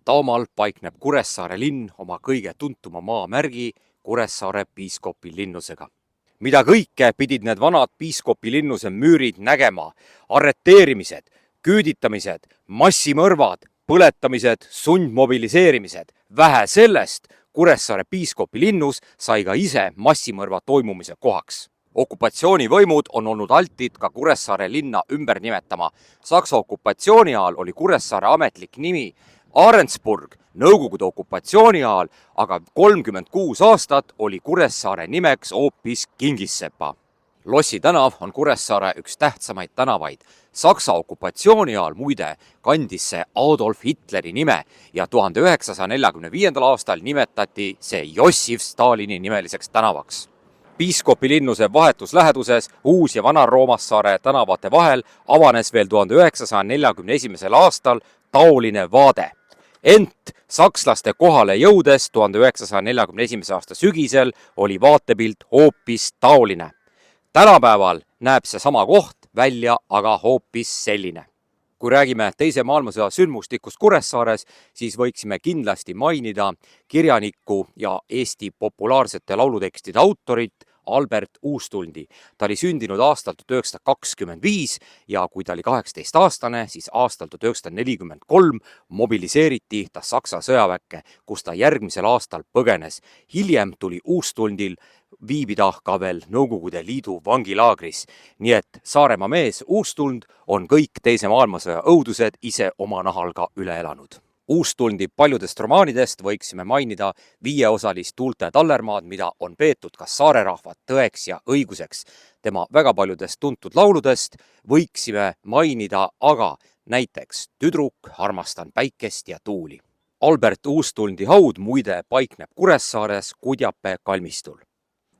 Taamal paikneb Kuressaare linn oma kõige tuntuma maamärgi Kuressaare piiskopilinnusega. Mida kõike pidid need vanad piiskopilinnuse müürid nägema? Arreteerimised, küüditamised, massimõrvad, põletamised, sundmobiliseerimised. Vähe sellest, Kuressaare piiskopilinnus sai ka ise massimõrva toimumise kohaks. Okupatsioonivõimud on olnud altid ka Kuressaare linna ümber nimetama. Saksa okupatsiooni ajal oli Kuressaare ametlik nimi Arendsburg, Nõukogude okupatsiooni ajal, aga 36 aastat oli Kuressaare nimeks hoopis Kingissepa. Lossi tänav on Kuressaare üks tähtsamaid tänavaid. Saksa okupatsiooni ajal muide kandis see Adolf Hitleri nime ja 1945. aastal nimetati see Jossif Stalini nimeliseks tänavaks. Piiskopilinnuse vahetusläheduses Uus- ja Vana-Roomassaare tänavate vahel avanes veel 1941. aastal taoline vaade. Ent sakslaste kohale jõudes 1941. aasta sügisel oli vaatepilt hoopis taoline. Tänapäeval näeb see sama koht välja aga hoopis selline. Kui räägime Teise maailmasõja sündmustikust Kuressaares, siis võiksime kindlasti mainida kirjanikku ja Eesti populaarsete laulutekstide autorit Albert Uustuldi. Ta oli sündinud aastal 1925 ja kui ta oli 18-aastane, siis aastal 1943 mobiliseeriti ta Saksa sõjaväkke, kus ta järgmisel aastal põgenes. Hiljem tuli Uustundil viibida ka veel Nõukogude Liidu vangilaagris. Nii et Saaremaa mees Uustund on kõik Teise maailmasõja õudused ise oma nahal ka üle elanud. Uustundi paljudest romaanidest võiksime mainida 5-osalist Tuulte tallermaad, mida on peetud ka saarerahvad tõeks ja õiguseks. Tema väga paljudest tuntud lauludest võiksime mainida aga näiteks Tüdruk, armastan päikest ja tuuli. Albert Uustundi haud muide paikneb Kuressaares Kudjape kalmistul.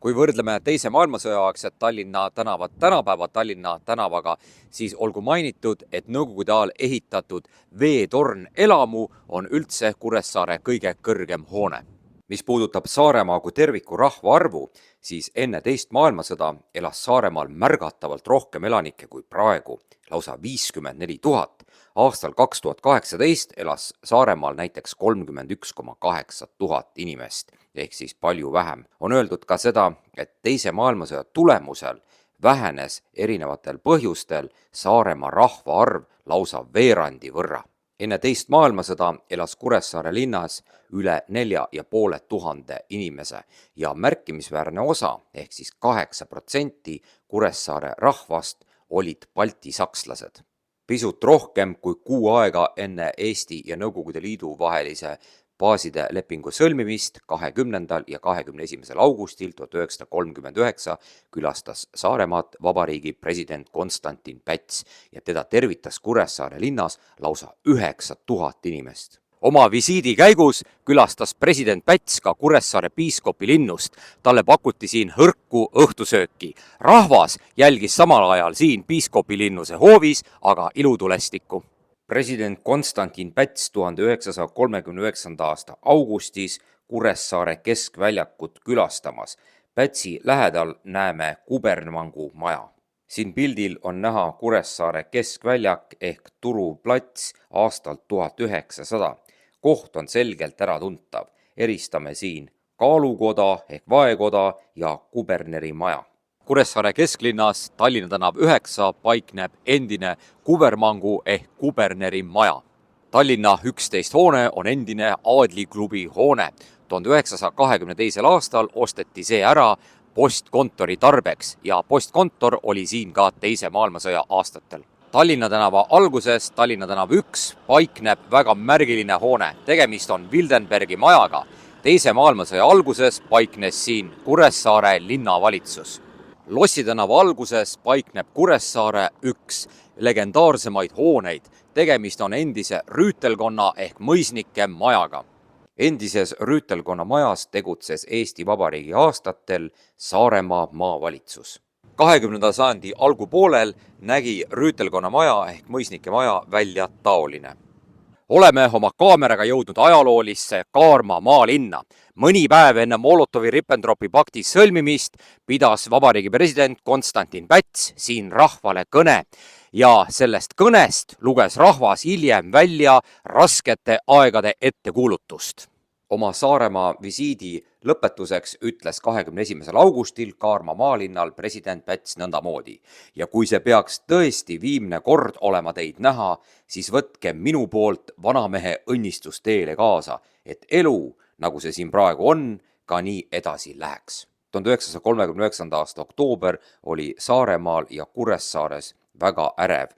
Kui võrdleme Teise maailmasõja aegset Tallinna tänavat tänapäeva Tallinna tänavaga, siis olgu mainitud, et Nõukogude ajal ehitatud veetorn elamu on üldse Kuressaare kõige kõrgem hoone. Mis puudutab Saaremaa kui terviku rahvaarvu, siis enne Teist maailmasõda elas Saaremaal märgatavalt rohkem elanikke kui praegu, lausa 54 000. Aastal 2018 elas Saaremaal näiteks 31,8 000 inimest, ehk siis palju vähem. On öeldud ka seda, et Teise maailmasõja tulemusel vähenes erinevatel põhjustel Saaremaa rahvaarv lausa veerandi võrra. Enne Teist maailmasõda elas Kuressaare linnas üle 4500 inimese ja märkimisväärne osa, ehk siis 8% Kuressaare rahvast olid baltisakslased. Pisut rohkem kui kuu aega enne Eesti ja Nõukogude Liidu vahelise baaside lepingu sõlmimist 20. ja 21. augustil 1939 külastas Saaremaad vabariigi president Konstantin Päts ja teda tervitas Kuressaare linnas lausa 9000 inimest. Oma visiidi käigus külastas president Päts ka Kuressaare piiskopilinnust. Talle pakuti siin hõrku õhtusööki. Rahvas jälgis samal ajal siin piiskopilinnuse hoovis, aga ilutulestikku. President Konstantin Päts 1939. aasta augustis Kuressaare keskväljakut külastamas. Pätsi lähedal näeme Kubermangu maja. Siin pildil on näha Kuressaare keskväljak ehk Turu plats aastalt 1900. Koht on selgelt äratuntav. Eristame siin Kaalukoda ehk Vaekoda ja Kuberneri maja. Kuressaare kesklinnas Tallinna tänav 9 paikneb endine Kubermangu ehk Kuberneri maja. Tallinna 11 hoone on endine Aadliklubi hoone. 1922. aastal osteti see ära postkontori tarbeks ja postkontor oli siin ka Teise maailmasõja aastatel. Tallinna tänava alguses, Tallinna tänav 1, paikneb väga märgiline hoone. Tegemist on Wildenbergi majaga. Teise maailmasõja alguses paiknes siin Kuressaare linnavalitsus. Lossi tänava alguses paikneb Kuressaare üks legendaarsemaid hooneid. Tegemist on endise rüütelkonna ehk mõisnike majaga. Endises rüütelkonna majas tegutses Eesti Vabariigi aastatel Saaremaa maavalitsus. 20. sajandi algupoolel nägi rüütelkonna maja ehk mõisnike maja välja taoline. Oleme oma kaameraga jõudnud ajaloolisse Kaarma maalinna. Mõni päev enne Molotovi-Ribbentropi pakti sõlmimist pidas vabariigi president Konstantin Päts siin rahvale kõne ja sellest kõnest luges rahvas hiljem välja raskete aegade ettekuulutust. Oma Saaremaa visiidi lõpetuseks ütles 21. augustil Kaarma maalinnal president Päts nõndamoodi. Ja kui see peaks tõesti viimne kord olema teid näha, siis võtke minu poolt vanamehe õnnistus teele kaasa, et elu, nagu see siin praegu on, ka nii edasi läheks. 1939. aasta oktoober oli Saaremaal ja Kuressaares väga ärev.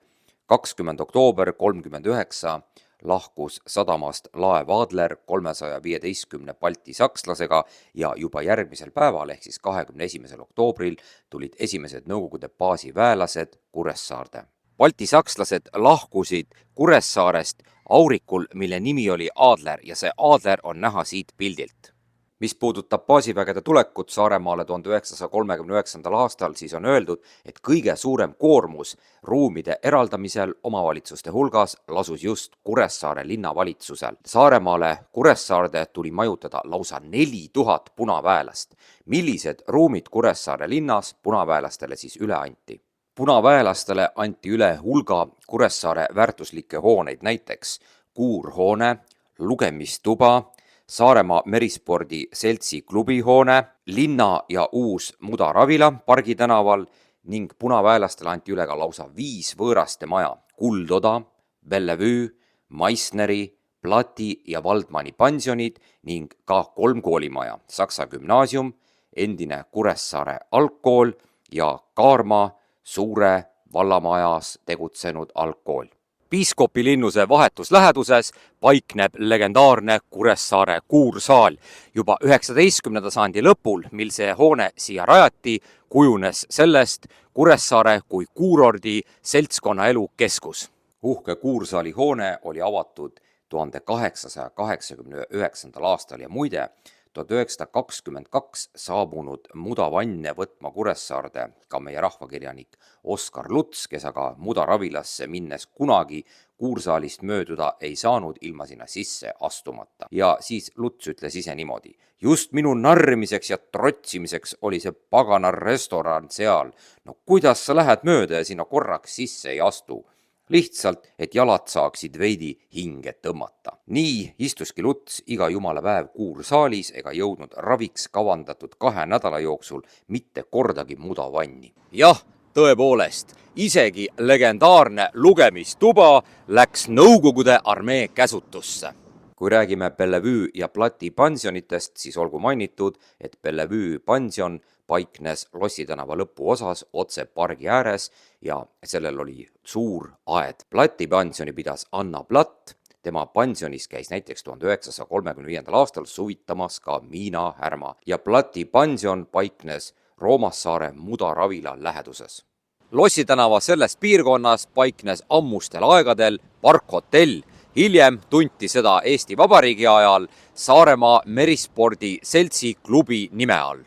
20. oktoober 1939 lahkus sadamast laev Adler 315 balti sakslasega ja juba järgmisel päeval ehk siis 21. oktoobril tulid esimesed Nõukogude baasi väelased Kuressaarde. Balti sakslased lahkusid Kuressaarest aurikul, mille nimi oli Adler ja see Adler on näha siit pildilt. Mis puudutab baasivägede tulekut Saaremaale 1939. aastal, siis on öeldud, et kõige suurem koormus ruumide eraldamisel omavalitsuste hulgas lasus just Kuressaare linnavalitsusel. Saaremaale Kuressaarde tuli majutada lausa 4000 punaväelast. Millised ruumid Kuressaare linnas punaväelastele siis üle anti? Punaväelastele anti üle hulga Kuressaare väärtuslikke hooneid, näiteks kuurhoone, lugemistuba, Saaremaa Merispordi Seltsi klubihoone, linna ja uus Mudaravila Pargi tänaval ning punaväelastele anti üle ka lausa 5 võõraste maja: Kuldoda, Bellevue, Meissneri, Plati ja Waldmanni pensionid ning ka 3 koolimaja: Saksa gümnaasium, endine Kuressaare algkool ja Kaarma suure vallamajas tegutsenud algkool. Piiskopi linnuse vahetus läheduses paikneb legendaarne Kuressaare kuursaal. Juba 19. sajandi lõpul, mil see hoone siia rajati, kujunes sellest Kuressaare kui kuurordi seltskonnaelu keskus. Uhke kuursaali hoone oli avatud 1889. aastal ja muide, 1922 saabunud mudavanne võtma Kuressaarde ka meie rahvakirjanik Oskar Luts, kes aga Mudaravilasse minnes kunagi kuursaalist mööduda ei saanud ilma sinna sisse astumata. Ja siis Luts ütles ise niimoodi: just minu narrimiseks ja trotsimiseks oli see pagana restoran seal. No kuidas sa lähed mööda ja sinna korraks sisse ei astu? Lihtsalt, et jalad saaksid veidi hinge tõmmata. Nii istuski Luts iga jumala päev kuursaalis ega jõudnud raviks kavandatud 2 nädala jooksul mitte kordagi mudavanni. Jah, tõepoolest, isegi legendaarne lugemistuba läks Nõukogude armee käsutusse. Kui räägime Bellevue ja Plati pensionitest, siis olgu mainitud, et Bellevue pension paiknes Lossi tänava lõpuosas otse pargi ääres ja sellel oli suur aed. Plati pensioni pidas Anna Platt, tema pensionis käis näiteks 1935. aastal suvitamas ka Miina Härma ja Plati pension paiknes Roomassaare Mudaravila läheduses. Lossi tänava selles piirkonnas paiknes ammustel aegadel parkhotell. Hiljem tunti seda Eesti Vabariigi ajal Saaremaa Merispordi Seltsi klubi nime all.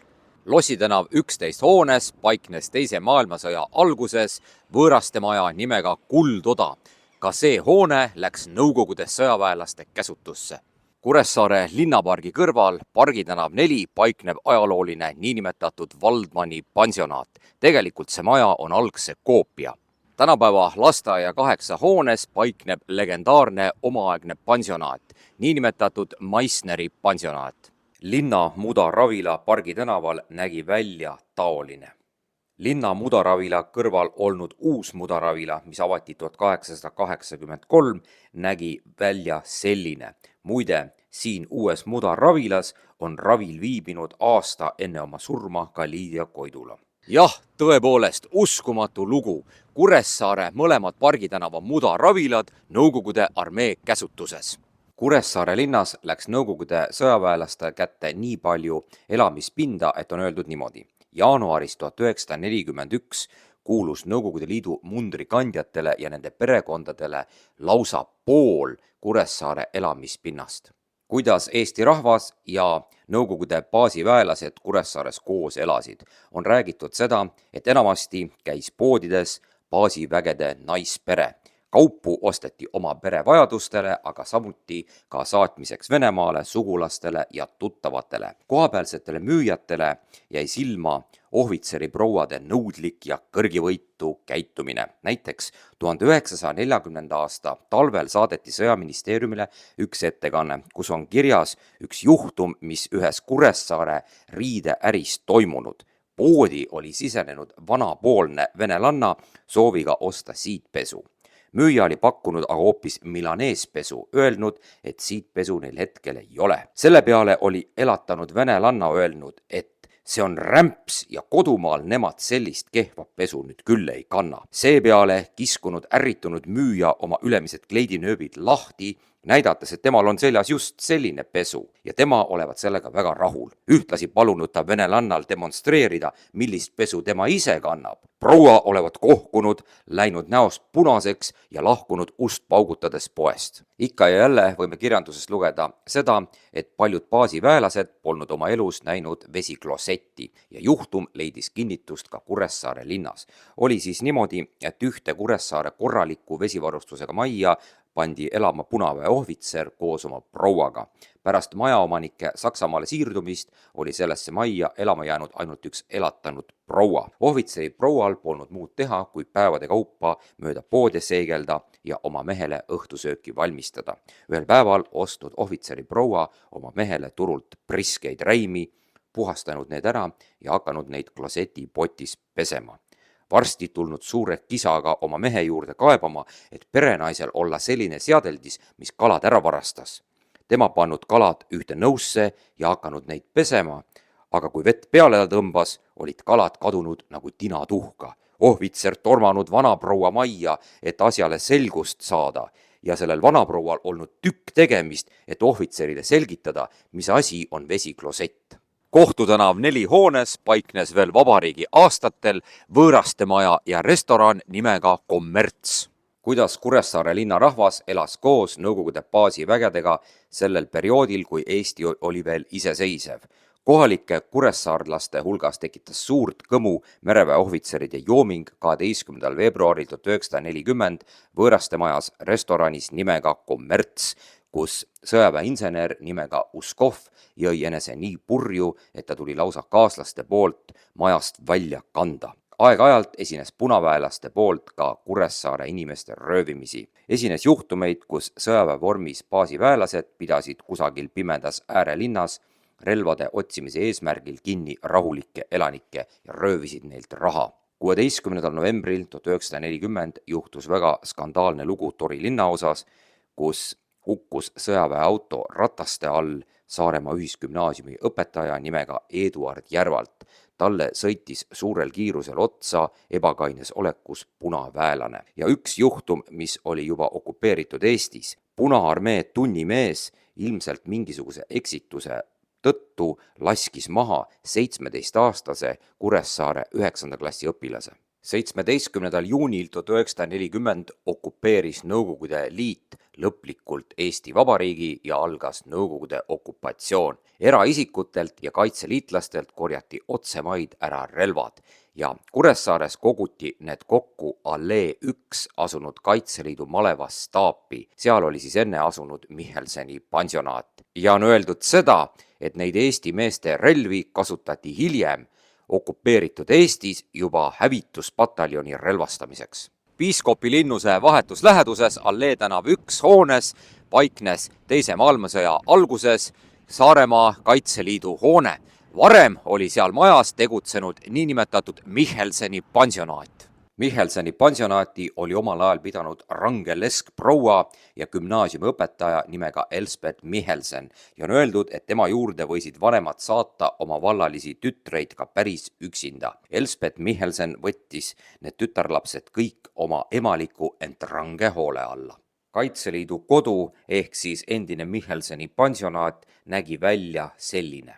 Lossi tänav 11 hoones paiknes Teise maailmasõja alguses võõrastemaja nimega Kuldoda. Ka see hoone läks Nõukogude sõjaväelaste käsutusse. Kuressaare linnapargi kõrval Pargi tänav 4 paikneb ajalooline niinimetatud Waldmanni pensionaat. Tegelikult see maja on algse koopia. Tänapäeva lasteaia 8 hoones paikneb legendaarne omaaegne pensionaat, niinimetatud Meissneri pensionaat. Linna Mudaravila Pargi tänaval nägi välja taoline. Linna Mudaravila kõrval olnud uus Mudaravila, mis avati 1883, nägi välja selline. Muide, siin uues Mudaravilas on ravil viibinud aasta enne oma surma ka Liidia Koidula. Jah, tõepoolest uskumatu lugu. Kuressaare mõlemad Pargi tänava Mudaravilad Nõukogude armee käsutuses. Kuressaare linnas läks Nõukogude sõjaväelaste kätte nii palju elamispinda, et on öeldud niimoodi. Jaanuaris 1941 kuulus Nõukogude Liidu mundrikandjatele ja nende perekondadele lausa pool Kuressaare elamispinnast. Kuidas Eesti rahvas ja Nõukogude baasiväelased Kuressaares koos elasid, on räägitud seda, et enamasti käis poodides baasivägede naispere. kaupu osteti oma pere vajadustele, aga samuti ka saatmiseks Venemaale, sugulastele ja tuttavatele. Kohapealsetele müüjatele jäi silma ohvitseriprouade nõudlik ja kõrgivõitu käitumine. Näiteks 1940. aasta talvel saadeti sõjaministeeriumile üks ettekanne, kus on kirjas üks juhtum, mis ühes Kuressaare riideäris toimunud. Poodi oli sisenenud vanapoolne venelanna sooviga osta siitpesu. Müüja oli pakkunud aga hoopis milaneespesu, öelnud, et siitpesu neil hetkel ei ole. Selle peale oli elatanud venelanna öelnud, et see on rämps ja kodumaal nemad sellist kehva pesu nüüd küll ei kanna. Seepeale kiskunud ärritunud müüja oma ülemised kleidinööbid lahti, näidates, et temal on seljas just selline pesu ja tema olevat sellega väga rahul. Ühtlasi palunud ta venelannal demonstreerida, millist pesu tema ise kannab. Proua olevat kohkunud, läinud näost punaseks ja lahkunud ust paugutades poest. Ikka ja jälle võime kirjandusest lugeda seda, et paljud baasiväelased polnud oma elus näinud vesiklosetti ja juhtum leidis kinnitust ka Kuressaare linnas. Oli siis niimoodi, et ühte Kuressaare korraliku vesivarustusega majja pandi elama punaväe ohvitser koos oma prouaga. Pärast majaomanike Saksamaale siirdumist oli sellesse majja elama jäänud ainult üks elatanud proua. Ohvitseri proual polnud muud teha, kui päevade kaupa mööda poode seegelda ja oma mehele õhtusööki valmistada. Ühel päeval ostnud ohvitseri proua oma mehele turult priskeid räimi, puhastanud need ära ja hakanud neid klosetipotis pesema. Varsti tulnud suure kisaga oma mehe juurde kaebama, et perenaisel olla selline seadeldis, mis kalad ära varastas. Tema pannud kalad ühte nõusse ja hakanud neid pesema, aga kui vett peale tõmbas, olid kalad kadunud nagu tinatuhka. Ohvitser tormanud vanaproua majja, et asjale selgust saada ja sellel vanaproual olnud tükk tegemist, et ohvitserile selgitada, mis asi on vesiklosett. Kohtutänav 4 hoones paiknes veel vabariigi aastatel võõrastemaja ja restoran nimega Kommerts. Kuidas Kuressaare linna rahvas elas koos Nõukogude baasivägedega sellel perioodil, kui Eesti oli veel iseseisev. Kohalike kuressaarlaste hulgas tekitas suurt kõmu mereväe ohvitseride jooming 12. veebruaril 1940 võõrastemajas restoranis nimega Kommerts, kus sõjaväeinsener nimega Uskov jõi enese nii purju, et ta tuli lausa kaaslaste poolt majast välja kanda. Aeg-ajalt esines punaväelaste poolt ka Kuressaare inimeste röövimisi. Esines juhtumeid, kus sõjaväevormis baasiväelased pidasid kusagil pimedas äärelinnas relvade otsimise eesmärgil kinni rahulikke elanikke ja röövisid neilt raha. 16. novembril 1940 juhtus väga skandaalne lugu Tori linnaosas, kus hukkus sõjaväeauto rataste all Saaremaa ühisgümnaasiumi õpetaja nimega Eduard Järvalt. Talle sõitis suurel kiirusel otsa ebakaines olekus punaväelane. Ja üks juhtum, mis oli juba okupeeritud Eestis. Punaarmee tunnimees ilmselt mingisuguse eksituse tõttu laskis maha 17-aastase Kuressaare 9. klassi õpilase. 17. juunil 1940 okupeeris Nõukogude Liit lõplikult Eesti Vabariigi ja algas Nõukogude okupatsioon. Eraisikutelt ja kaitseliitlastelt korjati otsemaid ära relvad ja Kuressaares koguti need kokku Allee 1 asunud Kaitseliidu malevas staapi. Seal oli siis enne asunud Michelseni pansionaat. Ja on öeldud seda, et neid Eesti meeste relvi kasutati hiljem okupeeritud Eestis juba hävituspataljoni relvastamiseks. Piiskopi linnuse vahetus läheduses Allee tänav 1 hoones paiknes Teise maailmasõja alguses Saaremaa Kaitseliidu hoone. Varem oli seal majas tegutsenud niinimetatud Michelseni pansionaat. Michelseni pansionaati oli omal ajal pidanud range leskproua ja gümnaasiumiõpetaja nimega Elspeth Michelsen ja on öeldud, et tema juurde võisid vanemad saata oma vallalisi tütreid ka päris üksinda. Elspeth Michelsen võttis need tütarlapsed kõik oma emaliku ent range hoole alla. Kaitseliidu kodu ehk siis endine Michelseni pansionaat nägi välja selline.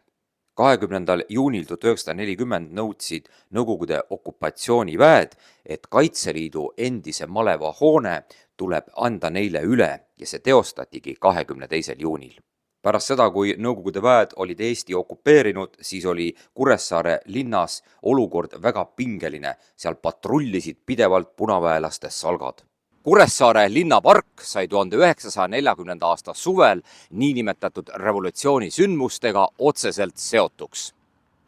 20. juunil 1940 nõudsid Nõukogude okupatsiooniväed, et Kaitseliidu endise maleva hoone tuleb anda neile üle ja see teostatigi 22. juunil. Pärast seda, kui Nõukogude väed olid Eesti okupeerinud, siis oli Kuressaare linnas olukord väga pingeline, seal patrullisid pidevalt punaväelaste salgad. Kuressaare linnapark sai 1940. aasta suvel niinimetatud revolutsiooni sündmustega otseselt seotuks.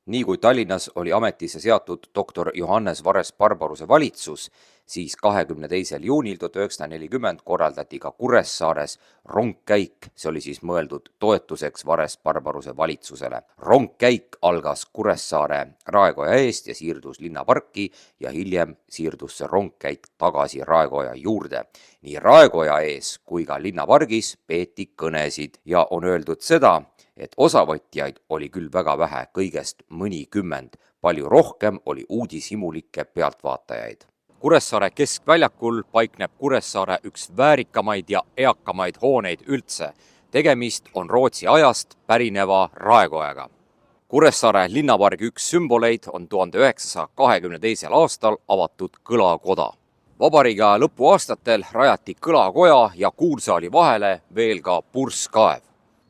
Nii kui Tallinnas oli ametisse seatud doktor Johannes Vares-Barbaruse valitsus, siis 22. juunil 1940 korraldati ka Kuressaares rongkäik, see oli siis mõeldud toetuseks Vares-Barbaruse valitsusele. Rongkäik algas Kuressaare Raekoja eest ja siirdus linnaparki ja hiljem siirdus see rongkäik tagasi Raekoja juurde. Nii Raekoja ees kui ka linnapargis peeti kõnesid ja on öeldud seda, et osavõtjaid oli küll väga vähe, kõigest mõnikümmend, palju rohkem oli uudishimulikke pealtvaatajaid. Kuressaare keskväljakul paikneb Kuressaare üks väärikamaid ja eakamaid hooneid üldse. Tegemist on Rootsi ajast pärineva Raekojaga. Kuressaare linnapargi üks sümboleid on 1922. aastal avatud kõlakoda. Vabariigi lõpuaastatel rajati kõlakoja ja kuursaali vahele veel ka purskkaev.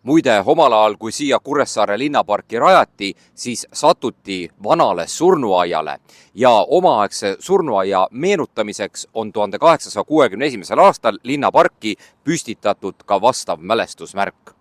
Muide, omal ajal, kui siia Kuressaare linnaparki rajati, siis satuti vanale surnuaiale ja omaaegse surnuaia meenutamiseks on 1861. aastal linnaparki püstitatud ka vastav mälestusmärk.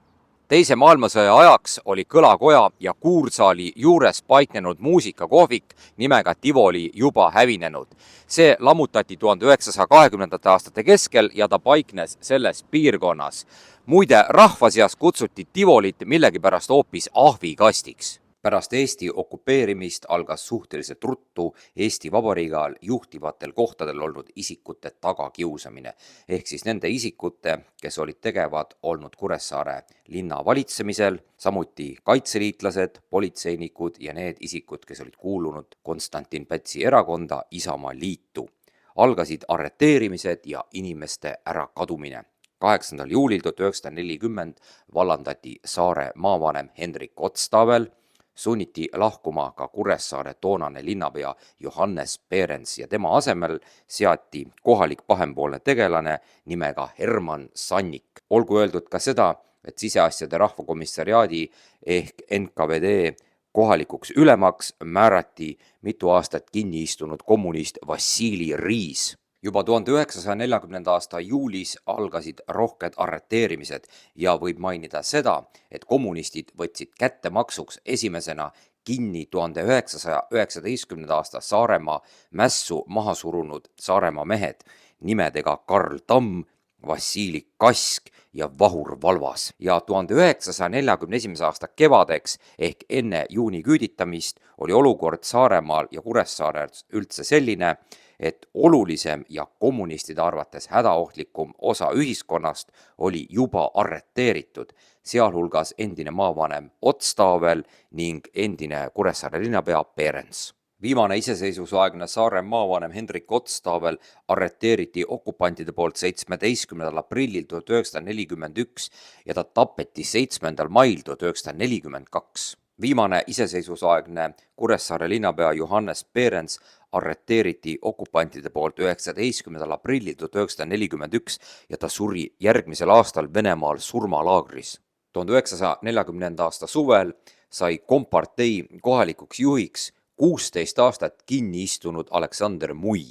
Teise maailmasõja ajaks oli kõlakoja ja kuursaali juures paiknenud muusikakohvik nimega Tivoli juba hävinenud. See lammutati 1920. aastate keskel ja ta paiknes selles piirkonnas. Muide, rahva seas kutsuti Tivolit millegipärast hoopis ahvikastiks. Pärast Eesti okupeerimist algas suhteliselt ruttu Eesti Vabariigi ajal juhtivatel kohtadel olnud isikute tagakiusamine, ehk siis nende isikute, kes olid tegevad olnud Kuressaare linna valitsemisel, samuti kaitseliitlased, politseinikud ja need isikud, kes olid kuulunud Konstantin Pätsi erakonda Isamaa liitu. Algasid arreteerimised ja inimeste ärakadumine. 8. juulil 1940 vallandati Saare maavanem Hendrik Otstavel, sunniti lahkuma ka Kuressaare toonane linnapea Johannes Behrens ja tema asemel seati kohalik pahempoolne tegelane nimega Herman Sannik. Olgu öeldud ka seda, et siseasjade rahvakomissariaadi ehk NKVD kohalikuks ülemaks määrati mitu aastat kinni istunud kommunist Vassili Riis. Juba 1940. aasta juulis algasid rohked arreteerimised ja võib mainida seda, et kommunistid võtsid kättemaksuks esimesena kinni 1919. aasta Saaremaa mässu maha surunud Saaremaa mehed nimedega Karl Tamm, Vassili Kask ja Vahur Valvas. Ja 1941. aasta kevadeks ehk enne juuni küüditamist oli olukord Saaremaal ja Kuressaares üldse selline, et olulisem ja kommunistide arvates hädaohtlikum osa ühiskonnast oli juba arreteeritud, sealhulgas endine maavanem Otstavel ning endine Kuressaare linnapea Behrens. Viimane iseseisvusaegne Saare maavanem Hendrik Otstavel arreteeriti okupantide poolt 17. aprillil 1941 ja ta tapeti 7. mail 1942. Viimane iseseisvusaegne Kuressaare linnapea Johannes Behrens arreteeriti okupantide poolt 19. aprillil 1941 ja ta suri järgmisel aastal Venemaal surmalaagris. 1940. aasta suvel sai kompartei kohalikuks juhiks 16 aastat kinni istunud Aleksander Mui.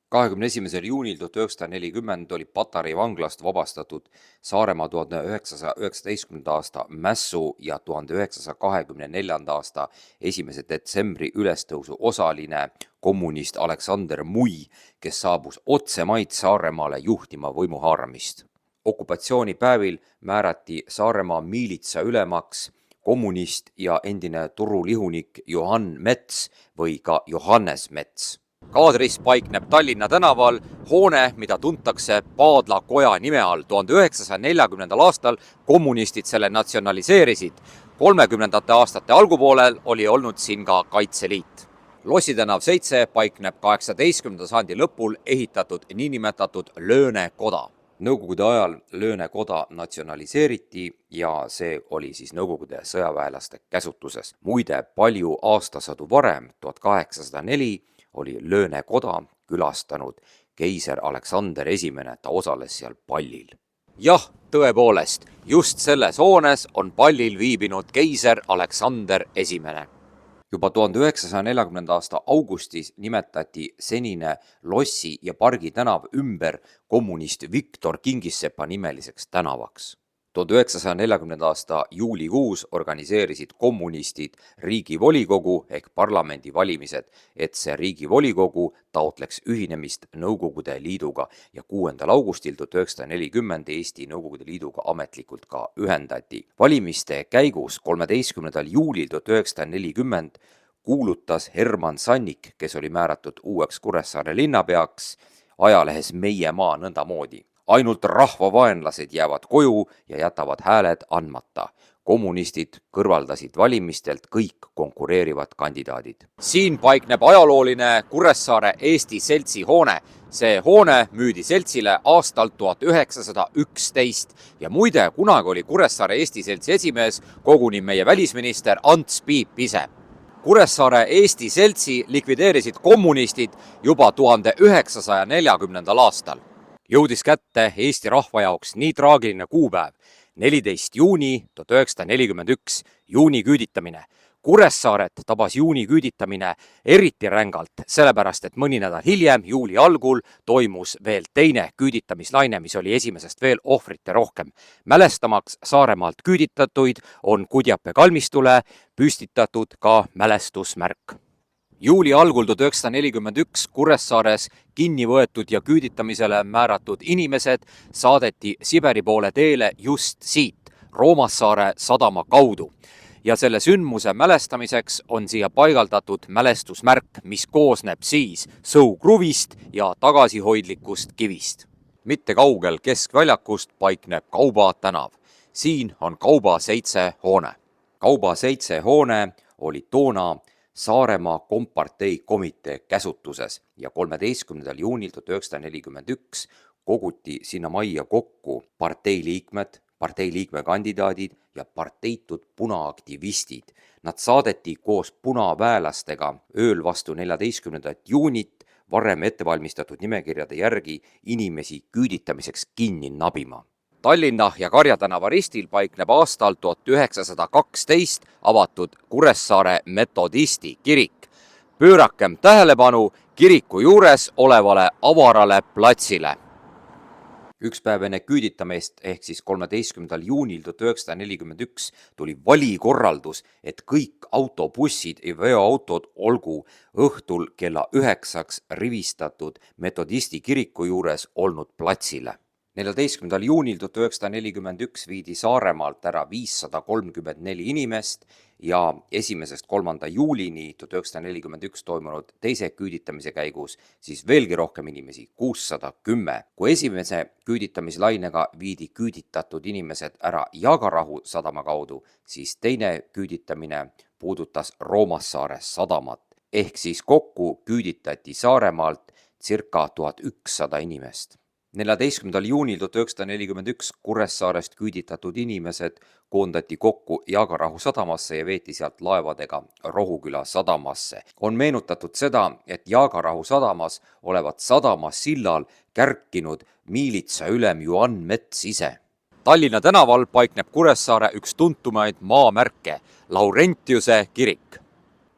21. juunil 1940 oli Patarei vanglast vabastatud Saaremaa 1919. aasta mässu ja 1924. aasta 1. detsembri ülestõusu osaline kommunist Aleksander Mui, kes saabus otsemaid Saaremaale juhtima võimu haaramist. Okupatsioonipäevil määrati Saaremaa miilitsa ülemaks kommunist ja endine turulihunik Johann Mets või ka Johannes Mets. Kaadris paikneb Tallinna tänaval hoone, mida tuntakse Paadla koja nime all. 1940. aastal kommunistid selle natsionaliseerisid. 30. aastate algupoolel oli olnud siin ka Kaitseliit. Lossi tänav 7 paikneb 18. sajandi lõpul ehitatud niinimetatud Löönekoda. Nõukogude ajal Löönekoda natsionaliseeriti ja see oli siis Nõukogude sõjaväelaste käsutuses. Muide, palju aastasadu varem, 1804, oli Löönekoda külastanud keiser Aleksander I, ta osales seal pallil. Jah, tõepoolest, just selles hoones on pallil viibinud keiser Aleksander I. juba 1940. aasta augustis nimetati senine Lossi ja Pargi tänav ümber kommunist Viktor Kingissepa nimeliseks tänavaks. 1940. aasta juulikuus organiseerisid kommunistid riigivolikogu ehk parlamendi valimised, et see riigivolikogu taotleks ühinemist Nõukogude Liiduga ja 6. augustil 1940 Eesti Nõukogude Liiduga ametlikult ka ühendati. Valimiste käigus 13. juulil 1940 kuulutas Herman Sannik, kes oli määratud uueks Kuressaare linnapeaks, ajalehes Meie Maa nõndamoodi. Ainult rahvavaenlased jäävad koju ja jätavad hääled andmata. Kommunistid kõrvaldasid valimistelt kõik konkureerivad kandidaadid. Siin paikneb ajalooline Kuressaare Eesti Seltsi hoone. See hoone müüdi seltsile aastal 1911 ja muide, kunagi oli Kuressaare Eesti Seltsi esimees koguni meie välisminister Ants Piip ise. Kuressaare Eesti Seltsi likvideerisid kommunistid juba 1940. aastal. Jõudis kätte Eesti rahva jaoks nii traagiline kuupäev, 14. juuni 1941, juuni küüditamine. Kuressaaret tabas juuni küüditamine eriti rängalt, sellepärast et mõni nädal hiljem, juuli algul, toimus veel teine küüditamislaine, mis oli esimesest veel ohvrite rohkem. Mälestamaks Saaremaalt küüditatuid on Kudjape kalmistule püstitatud ka mälestusmärk. Juuli algul 1941 Kuressaares kinni võetud ja küüditamisele määratud inimesed saadeti Siberi poole teele just siit, Roomassaare sadama kaudu. Ja selle sündmuse mälestamiseks on siia paigaldatud mälestusmärk, mis koosneb siis sõukruvist ja tagasihoidlikust kivist. Mitte kaugel keskväljakust paikneb Kauba tänav. Siin on Kauba 7 hoone. Kauba 7 hoone oli toona Saaremaa kompartei komitee käsutuses ja 13. juunil 1941 koguti sinna majja kokku parteiliikmed, parteiliikmekandidaadid ja parteitud punaaktivistid. Nad saadeti koos punaväelastega ööl vastu 14. juunit varem ettevalmistatud nimekirjade järgi inimesi küüditamiseks kinni nabima. Tallinna ja Karja tänava ristil paikneb aastal 1912 avatud Kuressaare metodisti kirik. Pöörakem tähelepanu kiriku juures olevale avarale platsile. Üks päev enne küüditamist ehk siis 13. juunil 1941 tuli valikorraldus, et kõik autobussid ja veoautod olgu õhtul kella 9 rivistatud metodisti kiriku juures olnud platsile. 14. juunil 1941 viidi Saaremaalt ära 534 inimest ja 1.–3. juulini 1941 toimunud teise küüditamise käigus siis veelgi rohkem inimesi, 610. Kui esimese küüditamislainega viidi küüditatud inimesed ära Jaagarahu sadama kaudu, siis teine küüditamine puudutas Roomassaare sadamat. Ehk siis kokku küüditati Saaremaalt circa 1100 inimest. 14. juunil 1941 Kuressaarest küüditatud inimesed koondati kokku Jaagarahu sadamasse ja veeti sealt laevadega Rohuküla sadamasse. On meenutatud seda, et Jaagarahu sadamas olevat sadamasillal kärkinud miilitsaülem Juhan Mets ise. Tallinna tänaval paikneb Kuressaare üks tuntumaid maamärke, Laurentiuse kirik.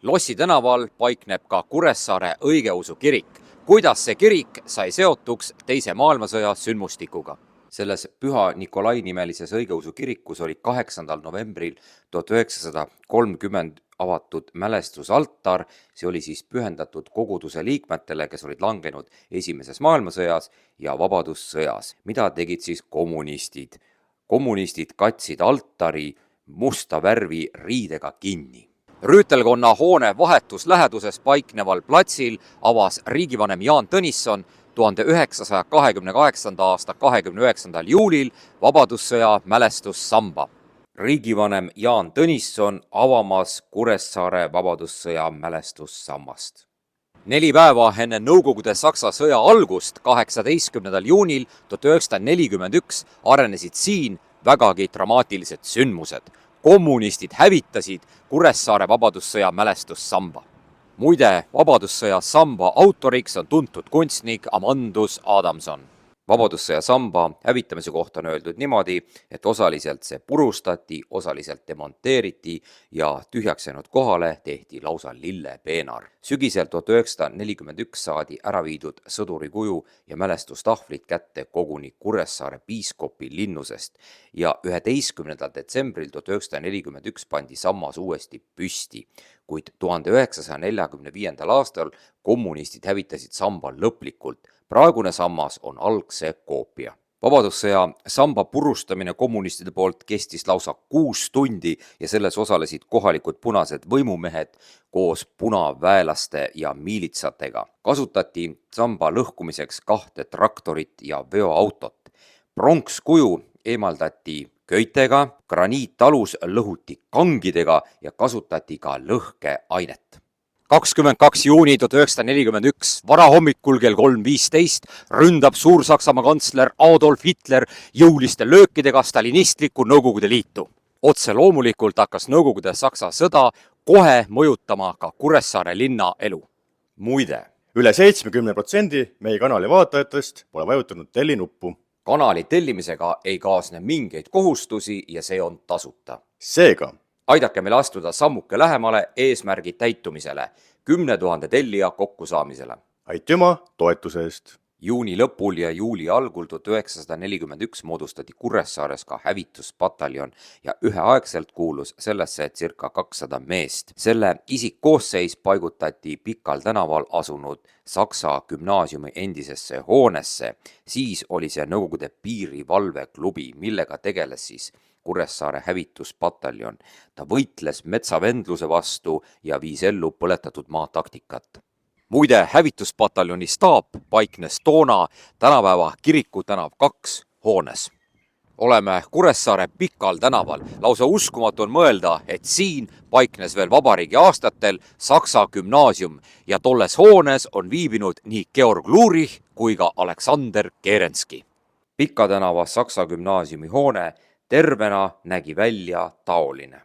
Lossi tänaval paikneb ka Kuressaare õigeusu kirik. Kuidas see kirik sai seotuks Teise maailmasõja sündmustikuga? Selles Püha Nikolai nimelises õigeusu kirikus oli 8. novembril 1930 avatud mälestusaltar. See oli siis pühendatud koguduse liikmetele, kes olid langenud Esimeses maailmasõjas ja Vabadussõjas. Mida tegid siis kommunistid? Kommunistid katsid altari musta värvi riidega kinni. Rüütelkonna hoone vahetus läheduses paikneval platsil avas riigivanem Jaan Tõnisson 1928. aasta 29. juulil Vabadussõja mälestussamba. Riigivanem Jaan Tõnisson avamas Kuressaare Vabadussõja mälestussambast. 4 päeva enne Nõukogude Saksa sõja algust 18. juunil 1941 arenesid siin vägagi dramaatilised sündmused. Kommunistid hävitasid Kuressaare Vabadussõja mälestussamba. Muide, Vabadussõja samba autoriks on tuntud kunstnik Amandus Adamson. Vabadussõja samba hävitamise kohta on öeldud niimoodi, et osaliselt see purustati, osaliselt demonteeriti ja tühjaks jäänud kohale tehti lausa lillepeenar. Sügisel 1941 saadi ära viidud sõduri kuju ja mälestustahvlid kätte koguni Kuressaare piiskopi linnusest ja 11. detsembril 1941 pandi sammas uuesti püsti, kuid 1945. aastal kommunistid hävitasid samba lõplikult. Praegune sammas on algse koopia. Vabadussõja samba purustamine kommunistide poolt kestis lausa 6 tundi ja selles osalesid kohalikud punased võimumehed koos punaväelaste ja miilitsatega. Kasutati samba lõhkumiseks 2 traktorit ja veoautot. Pronkskuju eemaldati köitega, graniitalus lõhuti kangidega ja kasutati ka lõhkeainet. 22. juuni 1941 varahommikul kell 3.15 ründab Suur-Saksamaa kantsler Adolf Hitler jõuliste löökidega stalinistlikku Nõukogude Liitu. Otse loomulikult hakkas Nõukogude-Saksa sõda kohe mõjutama ka Kuressaare linna elu. Muide, üle 70% meie kanali vaatajatest pole vajutanud tellinuppu. Kanali tellimisega ei kaasne mingeid kohustusi ja see on tasuta. Seega, aidake meil astuda sammuke lähemale eesmärgi täitumisele, 10 000 tellija kokkusaamisele. aitüma toetuse eest! Juuni lõpul ja juuli algul 1941 moodustati Kuressaares ka hävituspataljon ja üheaegselt kuulus sellesse circa 200 meest. Selle isikkoosseis paigutati Pikal tänaval asunud Saksa gümnaasiumi endisesse hoonesse. Siis oli see Nõukogude piirivalveklubi, millega tegeles siis Kuressaare hävituspataljon. Ta võitles metsavendluse vastu ja viis ellu põletatud maa taktikat. Muide, hävituspataljoni staap paiknes toona tänapäeva Kiriku tänav 2 hoones. Oleme Kuressaare Pikal tänaval. Lausa uskumatu on mõelda, et siin paiknes veel vabariigi aastatel Saksa gümnaasium ja tolles hoones on viibinud nii Georg Lurich kui ka Aleksander Kerenski. Pika tänava Saksa gümnaasiumi hoone tervena nägi välja taoline.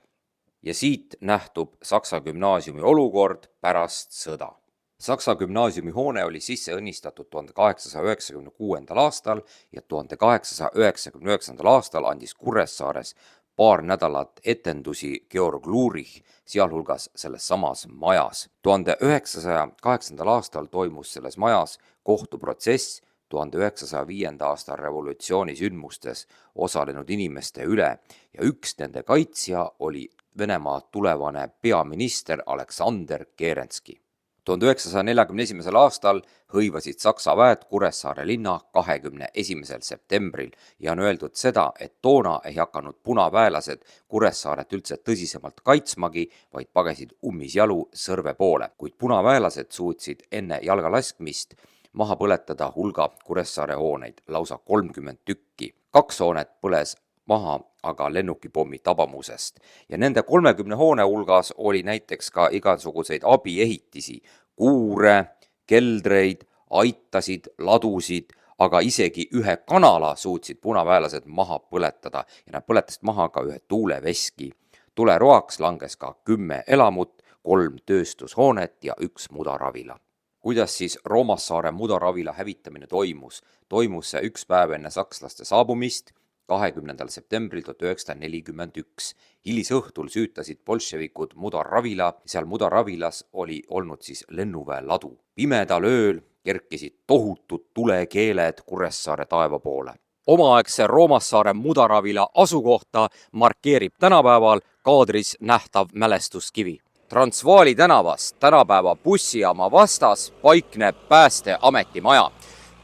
Ja siit nähtub Saksa gümnaasiumi olukord pärast sõda. Saksa gümnaasiumi hoone oli sisse õnnistatud 1896. aastal ja 1899. aastal andis Kuressaares paar nädalat etendusi Georg Lurich, sealhulgas selles samas majas. 1908. aastal toimus selles majas kohtuprotsess 1905. aasta revolutsiooni sündmustes osalenud inimeste üle ja üks nende kaitsja oli Venemaa tulevane peaminister Aleksander Kerenski. 1941. aastal hõivasid Saksa väed Kuressaare linna 21. septembril ja on öeldud seda, et toona ei hakanud punaväelased Kuressaaret üldse tõsisemalt kaitsmagi, vaid pagesid ummisjalu Sõrve poole, kuid punaväelased suutsid enne jalgalaskmist maha põletada hulga Kuressaare hooneid, lausa 30 tükki. 2 hoonet põles maha aga lennukipommi tabamusest ja nende 30 hoone hulgas oli näiteks ka igasuguseid abiehitisi, kuure, keldreid, aitasid, ladusid, aga isegi ühe kanala suutsid punaväelased maha põletada ja nad põletasid maha ka ühe tuuleveski. Tuleroaks langes ka 10 elamut, 3 tööstushoonet ja 1 mudaravila. Kuidas siis Roomassaare mudaravila hävitamine toimus? Toimus see 1 päev enne sakslaste saabumist, 20. septembril 1941. Hilisõhtul süütasid bolševikud mudaravila, seal mudaravilas oli olnud siis lennuväe ladu. Pimedal ööl kerkisid tohutud tulekeeled Kuressaare taeva poole. Omaaegse Roomassaare mudaravila asukohta markeerib tänapäeval kaadris nähtav mälestuskivi. Transvaali tänavas tänapäeva bussijaama vastas paikneb Päästeameti maja.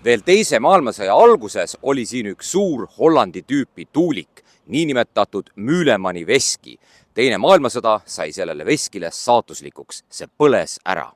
Veel teise maailmasõja alguses oli siin üks suur Hollandi tüüpi tuulik, niinimetatud Mülemani veski. Teine maailmasõda sai sellele veskile saatuslikuks, see põles ära.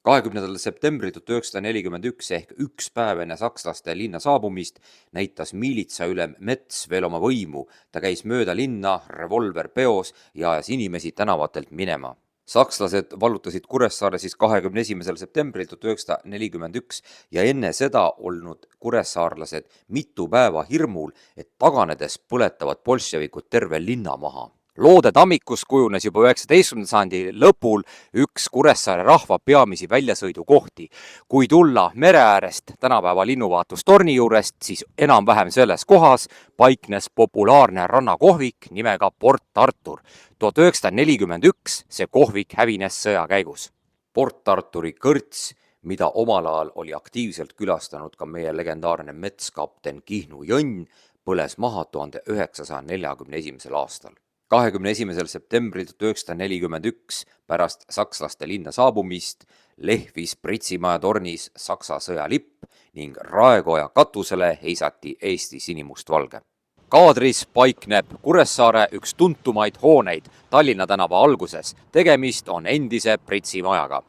20. septembril 1941 ehk 1 päev enne sakslaste linna saabumist näitas miilitsaülem Mets veel oma võimu. Ta käis mööda linna, revolver peos ja ajas inimesi tänavatelt minema. Sakslased vallutasid Kuressaare siis 21. septembril 1941 ja enne seda olnud kuressaarlased mitu päeva hirmul, et taganedes põletavad bolševikud terve linna maha. Loode tammikust kujunes juba 19. sajandi lõpul üks Kuressaare rahva peamisi väljasõidukohti. Kui tulla mere äärest tänapäeva linnuvaatustorni juurest, siis enam-vähem selles kohas paiknes populaarne rannakohvik nimega Port Artur. 1941 see kohvik hävines sõja käigus. Port Arturi kõrts, mida omal ajal oli aktiivselt külastanud ka meie legendaarne metskapten Kihnu Jõnn, põles maha 1941. aastal. 21. septembril 1941 pärast sakslaste linna saabumist lehvis Pritsimaja tornis Saksa sõjalipp ning Raekoja katusele heisati Eesti sinimustvalge. Kaadris paikneb Kuressaare üks tuntumaid hooneid Tallinna tänava alguses. Tegemist on endise Pritsimajaga.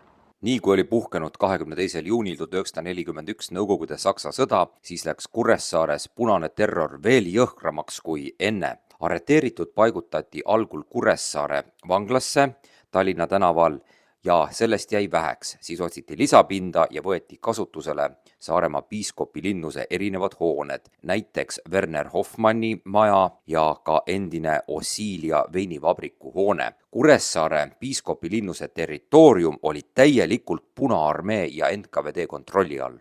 Nii kui oli puhkenud 22. juunil 1941 Nõukogude Saksa sõda, siis läks Kuressaares punane terror veel jõhkramaks kui enne. Arreteeritud paigutati algul Kuressaare vanglasse Tallinna tänaval ja sellest jäi väheks. Siis otsiti lisapinda ja võeti kasutusele Saaremaa piiskopi linnuse erinevad hooned, näiteks Werner Hoffmanni maja ja ka endine Osilia veinivabriku hoone. Kuressaare piiskopi linnuse territoorium oli täielikult Punaarmee ja NKVD kontrolli all.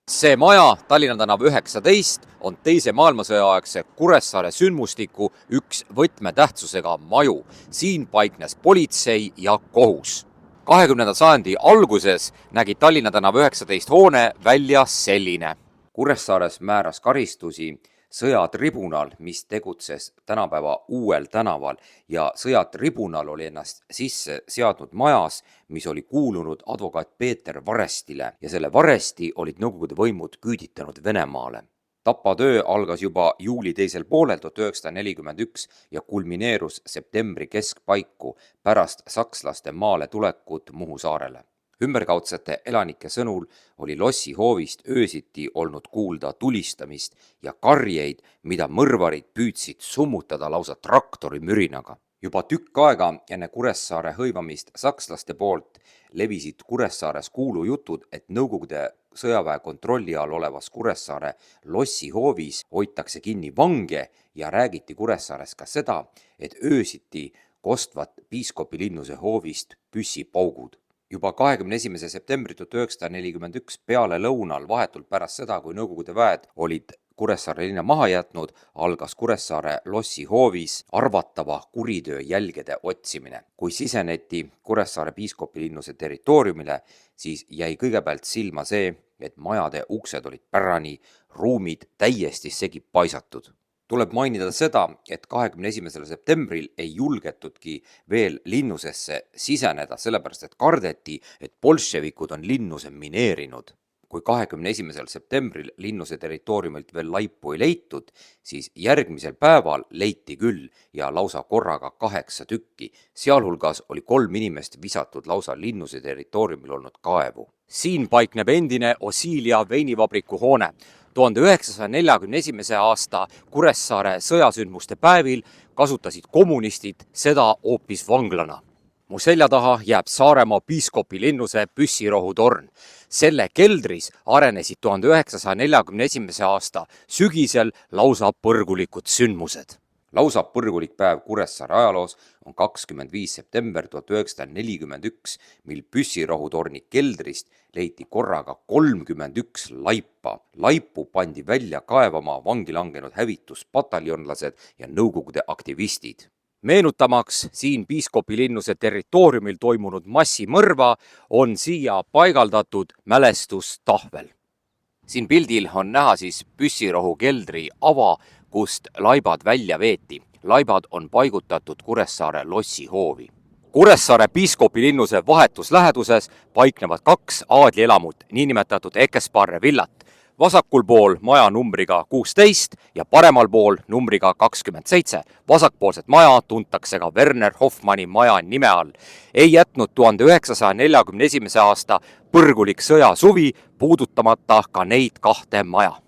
See maja, Tallinna tänav 19, on teise maailmasõjaaegse Kuressaare sündmustiku üks võtmetähtsusega maju. Siin paiknes politsei ja kohus. 20. sajandi alguses nägi Tallinna tänav 19 hoone välja selline. Kuressaares määras karistusi sõjatribunal, mis tegutses tänapäeva Uuel tänaval ja sõjatribunal oli ennast sisse seadnud majas, mis oli kuulunud advokaat Peeter Varestile ja selle Varesti olid Nõukogude võimud küüditanud Venemaale. Tapatöö algas juba juuli teisel poolel 1941 ja kulmineerus septembri keskpaiku pärast sakslaste maale tulekut Muhu saarele. Ümberkaudsete elanike sõnul oli lossi hoovist öösiti olnud kuulda tulistamist ja karjeid, mida mõrvarid püüdsid summutada lausa traktori mürinaga. Juba tükk aega enne Kuressaare hõivamist sakslaste poolt levisid Kuressaares kuulujutud, et Nõukogude sõjaväe kontrolli all olevas Kuressaare lossi hoovis hoitakse kinni vange ja räägiti Kuressaares ka seda, et öösiti kostvad piiskopi linnuse hoovist püssipaugud. Juba 21. septembri 1941 peale lõunal, vahetult pärast seda, kui Nõukogude väed olid Kuressaare linna maha jätnud, algas Kuressaare lossi hoovis arvatava kuritöö jälgede otsimine. Kui siseneti Kuressaare piiskopi linnuse territooriumile, siis jäi kõigepealt silma see, et majade uksed olid pärani, ruumid täiesti segi paisatud. Tuleb mainida seda, et 21. septembril ei julgetudki veel linnusesse siseneda, sellepärast et kardeti, et bolševikud on linnuse mineerinud. Kui 21. septembril linnuse territooriumilt veel laipu ei leitud, siis järgmisel päeval leiti küll ja lausa korraga 8 tükki. Sealhulgas oli 3 inimest visatud lausa linnuse territooriumil olnud kaevu. Siin paikneb endine Osilia veinivabriku hoone. 1941. aasta Kuressaare sõjasündmuste päevil kasutasid kommunistid seda hoopis vanglana. Mu selja taha jääb Saaremaa piiskopi linnuse püssirohutorn. Selle keldris arenesid 1941. aasta sügisel lausa põrgulikud sündmused. Lausa põrgulik päev Kuressaare ajaloos on 25. september 1941, mil püssirohutorni keldrist leiti korraga 31 laipa. Laipu pandi välja kaevama vangi langenud hävituspataljonlased ja Nõukogude aktivistid. Meenutamaks siin piiskopi linnuse territooriumil toimunud massimõrva on siia paigaldatud mälestustahvel. Siin pildil on näha siis püssirohu keldri ava, kust laibad välja veeti. Laibad on paigutatud Kuressaare lossi hoovi. Kuressaare piiskopi linnuse vahetus läheduses paiknevad 2 aadlielamut, niinimetatud Ekesparre villat. Vasakul pool maja numbriga 16 ja paremal pool numbriga 27. Vasakpoolset maja tuntakse ka Werner Hoffmanni maja nime all. Ei jätnud 1941. aasta põrgulik sõjasuvi puudutamata ka neid 2 maja.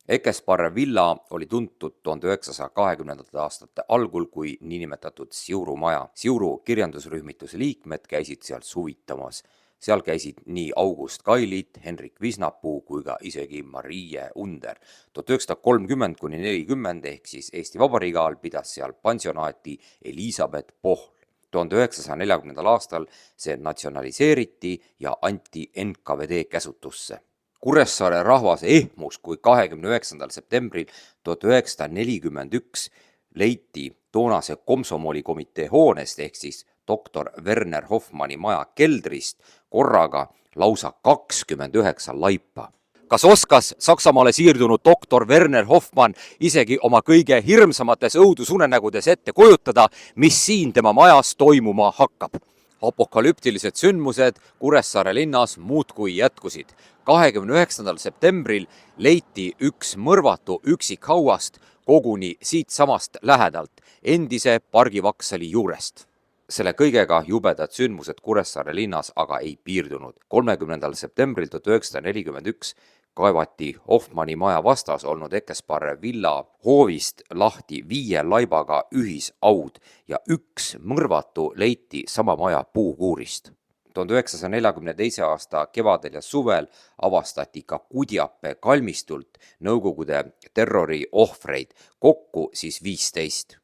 Ekesparre villa oli tuntud 1920. aastate algul kui niinimetatud Siuru maja. Siuru kirjandusrühmituse liikmed käisid seal suvitamas. seal käisid nii August Kailit, Henrik Visnapuu kui ka isegi Marie Under. 1930–40 ehk siis Eesti Vabariigi ajal pidas seal pansionaati Elisabeth Pohl. 1940. aastal see natsionaliseeriti ja anti NKVD käsutusse. Kuressaare rahvas ehmus, kui 29. septembril 1941 leiti toonase komsomolikomitee hoonest ehk siis doktor Werner Hoffmanni maja keldrist korraga lausa 29 laipa. Kas oskas Saksamaale siirdunud doktor Werner Hoffmann isegi oma kõige hirmsamates õudusunenägudes ette kujutada, mis siin tema majas toimuma hakkab? Apokalüptilised sündmused Kuressaare linnas muudkui jätkusid. 29. septembril leiti üks mõrvatu üksikhauast koguni siitsamast lähedalt, endise pargivaksali juurest. Selle kõigega jubedad sündmused Kuressaare linnas aga ei piirdunud. 30. septembril 1941 kaevati Hoffmanni maja vastas olnud Ekesparre villa hoovist lahti 5 laibaga ühisaud ja üks mõrvatu leiti sama maja puukuurist. 1942. aasta kevadel ja suvel avastati ka Kudjape kalmistult Nõukogude terroriohvreid, kokku siis 15.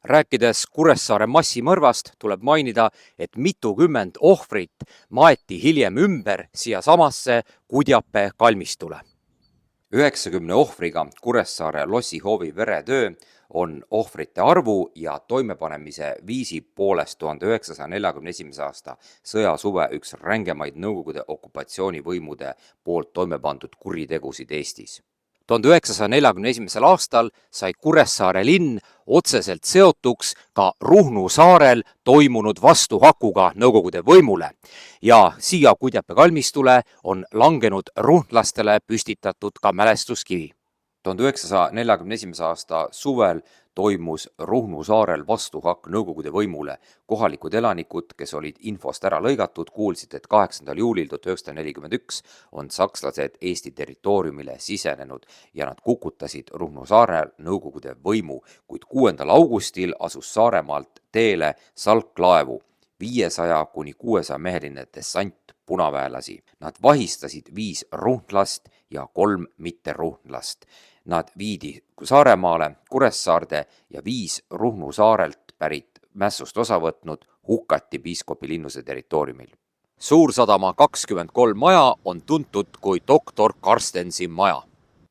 Rääkides Kuressaare massimõrvast tuleb mainida, et mitukümmend ohvrit maeti hiljem ümber siiasamasse Kudjape kalmistule. 90 ohvriga Kuressaare lossihoovi veretöö on ohvrite arvu ja toimepanemise viisi poolest 1941. aasta sõjasuve üks rängemaid Nõukogude okupatsioonivõimude poolt toimepandud kuritegusid Eestis. 1941. aastal sai Kuressaare linn otseselt seotuks ka Ruhnu saarel toimunud vastuhakuga Nõukogude võimule ja siia Kudjape kalmistule on langenud ruhnlastele püstitatud ka mälestuskivi. 1941. aasta suvel toimus Ruhnu saarel vastuhakk Nõukogude võimule. Kohalikud elanikud, kes olid infost ära lõigatud, kuulsid, et 8. juulil 1941 on sakslased Eesti territooriumile sisenenud ja nad kukutasid Ruhnu saarel Nõukogude võimu, kuid 6. augustil asus Saaremaalt teele salklaevu 500–600 meheline dessant punaväelasi. Nad vahistasid 5 ruhnlast ja 3 mitteruhnlast. Nad viidi Saaremaale, Kuressaarde ja 5 Ruhnu saarelt pärit mässust osa võtnud hukati piiskopi Linnuse territooriumil. Suursadama 23 maja on tuntud kui doktor Karstensi maja.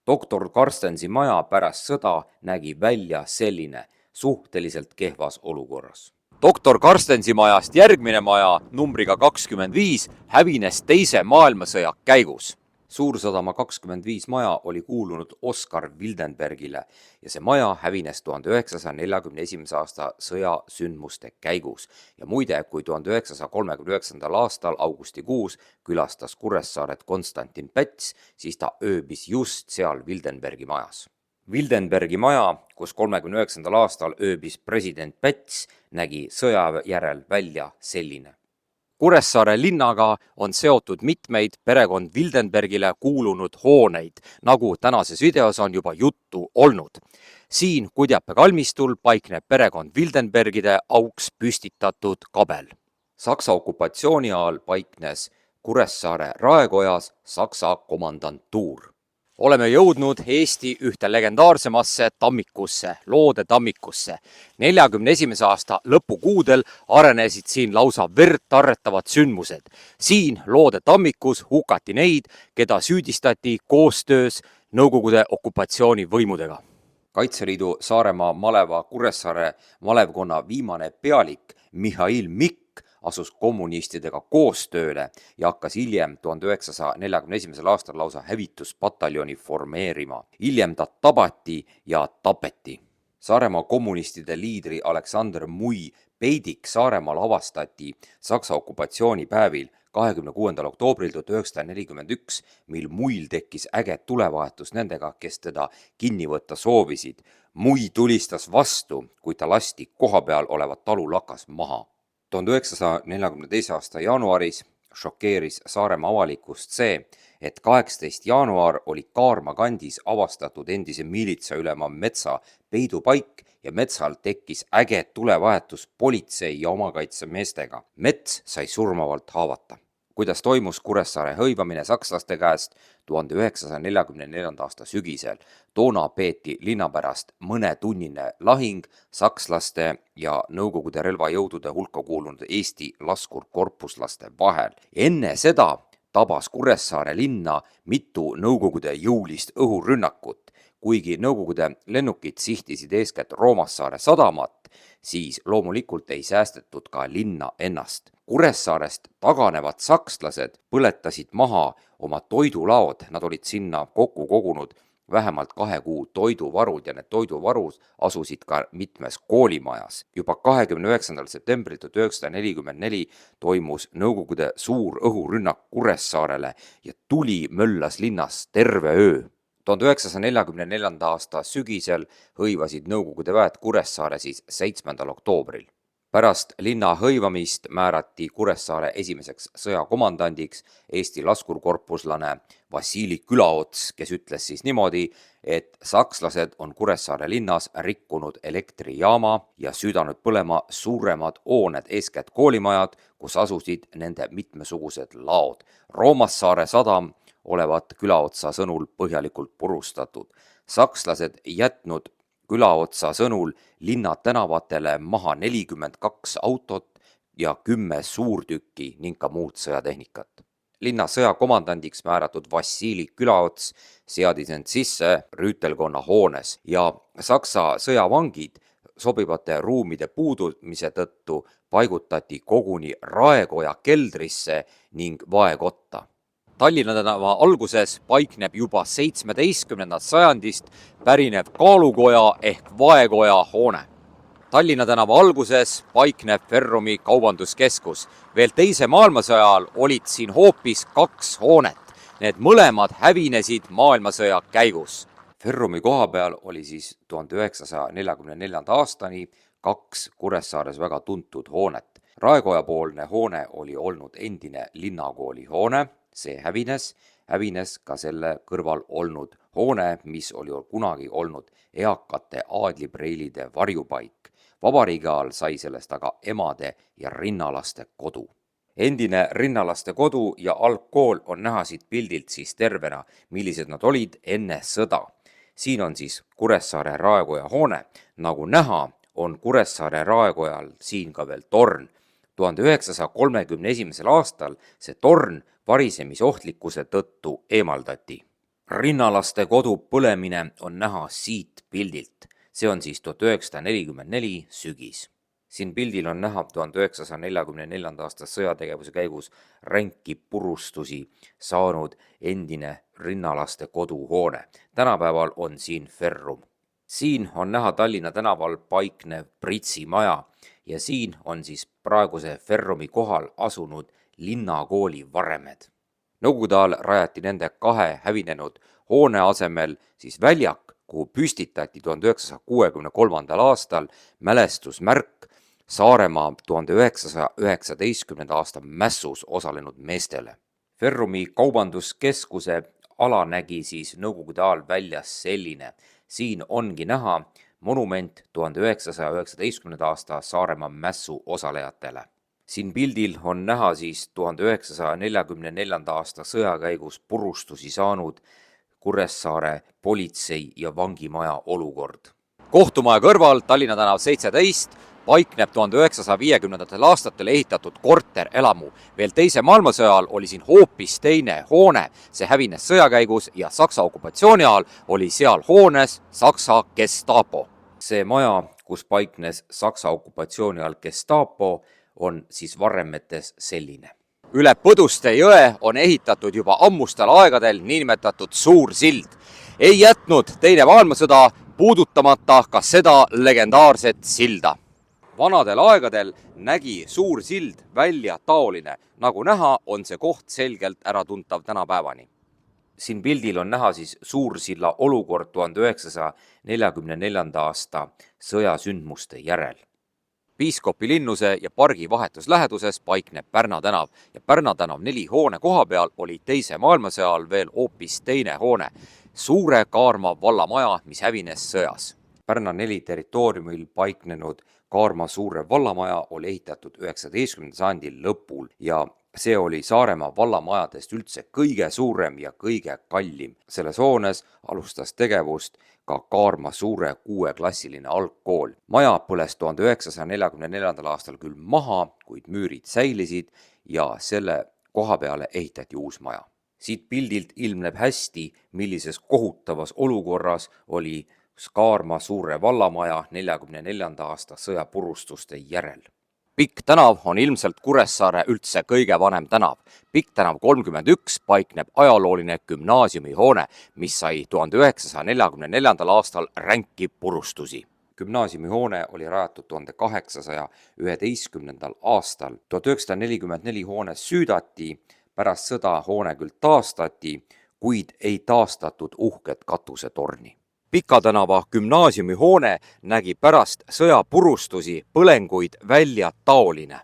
Doktor Karstensi maja pärast sõda nägi välja selline suhteliselt kehvas olukorras. Doktor Karstensi majast järgmine maja numbriga 25 hävines teise maailmasõja käigus. Suursadama 25 maja oli kuulunud Oskar Wildenbergile ja see maja hävines 1941. aasta sõjasündmuste käigus. Ja muide, kui 1939. aastal augustikuus külastas Kuressaaret Konstantin Päts, siis ta ööbis just seal Wildenbergi majas. Wildenbergi maja, kus 39. aastal ööbis president Päts, nägi sõja järel välja selline. Kuressaare linnaga on seotud mitmeid perekond Wildenbergile kuulunud hooneid, nagu tänases videos on juba juttu olnud. Siin Kudjape kalmistul paikneb perekond Wildenbergide auks püstitatud kabel. Saksa okupatsiooni ajal paiknes Kuressaare raekojas Saksa komandantuur. Oleme jõudnud Eesti ühte legendaarsemasse tammikusse, loode tammikusse. 41. aasta lõpukuudel arenesid siin lausa verd tarretavad sündmused. Siin loode tammikus hukati neid, keda süüdistati koostöös Nõukogude okupatsioonivõimudega. Kaitseliidu Saaremaa maleva Kuressaare malevkonna viimane pealik Mihhail Mikk asus kommunistidega koostööle ja hakkas hiljem 1941. aastal lausa hävituspataljoni formeerima. Hiljem ta tabati ja tapeti. Saaremaa kommunistide liidri Aleksander Mui peidik Saaremaal avastati Saksa okupatsioonipäevil 26. oktoobril 1941, mil Muil tekkis äge tulevahetus nendega, kes teda kinni võtta soovisid. Mui tulistas vastu, kui ta lasti kohapeal olevat talulakas maha. 1942. aasta jaanuaris šokeeris Saaremaa avalikkust see, et 18. jaanuar oli Kaarma kandis avastatud endise miilitsaülema Metsa peidupaik ja Metsal tekkis äge tulevahetus politsei ja omakaitsemeestega. Mets sai surmavalt haavata. kuidas toimus Kuressaare hõivamine sakslaste käest 1944. aasta sügisel. Toona peeti linna pärast mõnetunnine lahing sakslaste ja Nõukogude relvajõudude hulka kuulunud Eesti laskurkorpuslaste vahel. Enne seda tabas Kuressaare linna mitu Nõukogude jõulist õhurünnakut. Kuigi Nõukogude lennukid sihtisid eeskätt Roomassaare sadamat, siis loomulikult ei säästetud ka linna ennast. Kuressaarest taganevad sakslased põletasid maha oma toidulaod, nad olid sinna kokku kogunud vähemalt 2 kuu toiduvarud ja need toiduvarud asusid ka mitmes koolimajas. Juba 29. septembril 1944 toimus Nõukogude suur õhurünnak Kuressaarele ja tuli möllas linnas terve öö. 1944. aasta sügisel hõivasid Nõukogude väed Kuressaare siis 7. oktoobril. Pärast linna hõivamist määrati Kuressaare esimeseks sõjakomandandiks Eesti laskurkorpuslane Vassili Külaots, kes ütles siis niimoodi, et sakslased on Kuressaare linnas rikkunud elektrijaama ja süüdanud põlema suuremad hooned, eeskätt koolimajad, kus asusid nende mitmesugused laod. Roomassaare sadam olevat Külaotsa sõnul põhjalikult purustatud. Sakslased jätnud Külaotsa sõnul linna tänavatele maha 42 autot ja 10 suurtükki ning ka muud sõjatehnikat. Linna sõjakomandandiks määratud Vassili Külaots seadis end sisse rüütelkonna hoones ja Saksa sõjavangid sobivate ruumide puudumise tõttu paigutati koguni raekoja keldrisse ning vaekotta. Tallinna tänava alguses paikneb juba 17. sajandist pärinev kaalukoja ehk vaekoja hoone. Tallinna tänava alguses paikneb Ferrumi kaubanduskeskus. Veel teise maailmasõja ajal olid siin hoopis 2 hoonet. Need mõlemad hävinesid maailmasõja käigus. Ferrumi koha peal oli siis 1944. aastani 2 Kuressaares väga tuntud hoonet. Raekojapoolne hoone oli olnud endine linnakooli hoone. See hävines ka selle kõrval olnud hoone, mis oli kunagi olnud eakate aadlipreilide varjupaik. Vabariigi ajal sai sellest aga emade ja rinnalaste kodu. Endine rinnalaste kodu ja algkool on näha siit pildilt siis tervena, millised nad olid enne sõda. Siin on siis Kuressaare raekoja hoone. Nagu näha, on Kuressaare raekojal siin ka veel torn. 1931. aastal see torn varisemisohtlikkuse tõttu eemaldati. Rinnalaste kodu põlemine on näha siit pildilt. See on siis 1944 sügis. Siin pildil on näha 1944. aasta sõjategevuse käigus ränki purustusi saanud endine rinnalaste koduhoone. Tänapäeval on siin Ferrum. Siin on näha Tallinna tänaval paiknev Pritsi maja ja siin on siis praeguse Ferrumi kohal asunud linnakooli varemed. Nõukogude ajal rajati nende 2 hävinenud hoone asemel siis väljak, kuhu püstitati 1963. aastal mälestusmärk Saaremaa 1919. aasta mässus osalenud meestele. Ferrumi kaubanduskeskuse ala nägi siis Nõukogude ajal väljas selline. Siin ongi näha monument 1919. aasta Saaremaa mässu osalejatele. Siin pildil on näha siis 1944. aasta sõja käigus purustusi saanud Kuressaare politsei- ja vangimaja olukord. Kohtumaja kõrval Tallinna tänav 17 paikneb 1950. aastatel ehitatud korterelamu. Veel teise maailmasõja ajal oli siin hoopis teine hoone. See hävines sõja käigus ja Saksa okupatsiooni ajal oli seal hoones Saksa Gestapo. See maja, kus paiknes Saksa okupatsiooni ajal Gestapo, on siis varemetes selline. Üle Põduste jõe on ehitatud juba ammustel aegadel niinimetatud suur sild. Ei jätnud teine maailmasõda puudutamata ka seda legendaarset silda. Vanadel aegadel nägi suur sild välja taoline. Nagu näha, on see koht selgelt äratuntav tänapäevani. Siin pildil on näha siis Suursilla olukord 1944. aasta sõjasündmuste järel. Piiskopi linnuse ja pargi vahetus läheduses paikneb Pärna tänav ja Pärna tänav 4 hoone koha peal oli teise maailmasõja ajal veel hoopis teine hoone, Suure Kaarma vallamaja, mis hävines sõjas. Pärna 4 territooriumil paiknenud Kaarma suure vallamaja oli ehitatud 19. sajandi lõpul ja see oli Saaremaa vallamajadest üldse kõige suurem ja kõige kallim. Selles hoones alustas tegevust ka Kaarma suure 6-klassiline algkool. Maja põles 1944. aastal küll maha, kuid müürid säilisid ja selle koha peale ehitati uus maja. Siit pildilt ilmneb hästi, millises kohutavas olukorras oli Kaarma suure vallamaja 44. aasta sõjapurustuste järel. Pikk tänav on ilmselt Kuressaare üldse kõige vanem tänav. Pikk tänav 31 paikneb ajalooline gümnaasiumihoone, mis sai 1944. aastal ränki purustusi. Gümnaasiumihoone oli rajatud 1811. aastal. 1944 hoone süüdati, pärast sõda hoone küll taastati, kuid ei taastatud uhket katusetorni. Pika tänava gümnaasiumihoone nägi pärast sõjapurustusi põlenguid välja taoline.